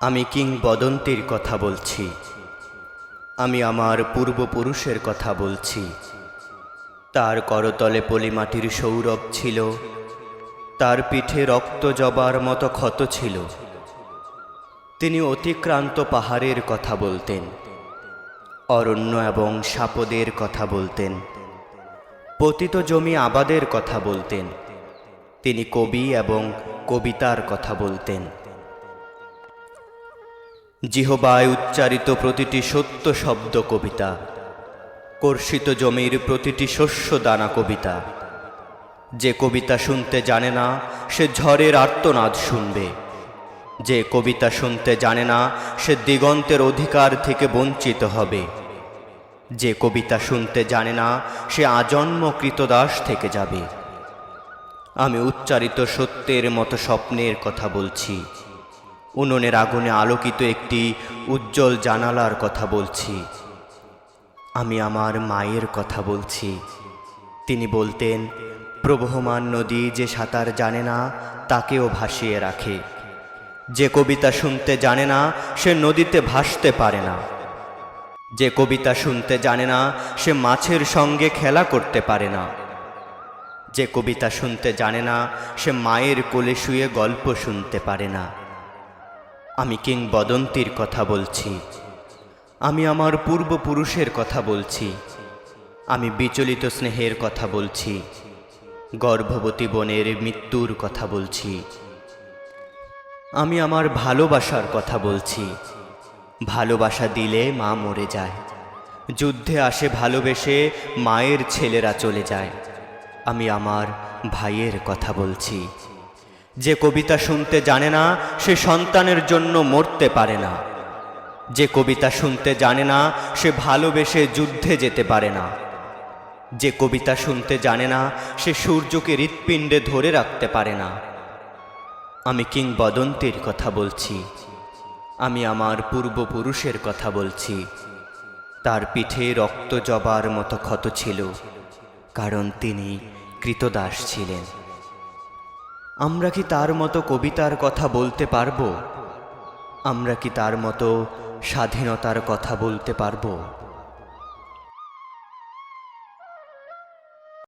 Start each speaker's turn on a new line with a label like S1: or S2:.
S1: আমি কিংবদন্তির কথা বলছি। আমি আমার পূর্বপুরুষের কথা বলছি। তার করতলে পলিমাটির সৌরভ ছিল, তার পিঠে রক্ত জবার মতো ক্ষত ছিল। তিনি অতিক্রান্ত পাহাড়ের কথা বলতেন, অরণ্য এবং সাপদের কথা বলতেন, পতিত জমি আবাদের কথা বলতেন। তিনি কবি এবং কবিতার কথা বলতেন। জিহ্বায় উচ্চারিত প্রতিটি সত্য শব্দ কবিতা, কর্ষিত জমির প্রতিটি শস্য দানা কবিতা। যে কবিতা শুনতে জানে না সে ঝড়ের আর্তনাদ শুনবে। যে কবিতা শুনতে জানে না সে দিগন্তের অধিকার থেকে বঞ্চিত হবে। যে কবিতা শুনতে জানে না সে আজন্ম কৃতদাস থেকে যাবে। আমি উচ্চারিত সত্যের মতো স্বপ্নের কথা বলছি। উনুনের আগুনে আলোকিত একটি উজ্জ্বল জানালার কথা বলছি। আমি আমার মায়ের কথা বলছি। তিনি বলতেন, প্রবহমান নদী যে সাঁতার জানে না তাকেও ভাসিয়ে রাখে। যে কবিতা শুনতে জানে না সে নদীতে ভাসতে পারে না। যে কবিতা শুনতে জানে না সে মাছের সঙ্গে খেলা করতে পারে না। যে কবিতা শুনতে জানে না সে মায়ের কোলে শুয়ে গল্প শুনতে পারে না। আমি কিংবদন্তির কথা বলছি। আমি আমার পূর্বপুরুষের কথা বলছি। আমি বিচলিত স্নেহের কথা বলছি। গর্ভবতী বোনের মৃত্যুর কথা বলছি। আমি আমার ভালোবাসার কথা বলছি। ভালোবাসা দিলে মা মরে যায়। যুদ্ধে আসে ভালোবেসে মায়ের ছেলেরা চলে যায়। আমি আমার ভাইয়ের কথা বলছি। যে কবিতা শুনতে জানে না সে সন্তানের জন্য মরতে পারে না। যে কবিতা শুনতে জানে না সে ভালোবেসে যুদ্ধে যেতে পারে না। যে কবিতা শুনতে জানে না সে সূর্যকে হৃৎপিণ্ডে ধরে রাখতে পারে না। আমি কিংবদন্তির কথা বলছি। আমি আমার পূর্বপুরুষের কথা বলছি। তার পিঠে রক্ত জবার মতো ক্ষত ছিল, কারণ তিনি কৃতদাস ছিলেন। আমরা কি তার মতো কবিতার কথা বলতে পারবো? আমরা কি তার মতো স্বাধীনতার কথা বলতে পারবো?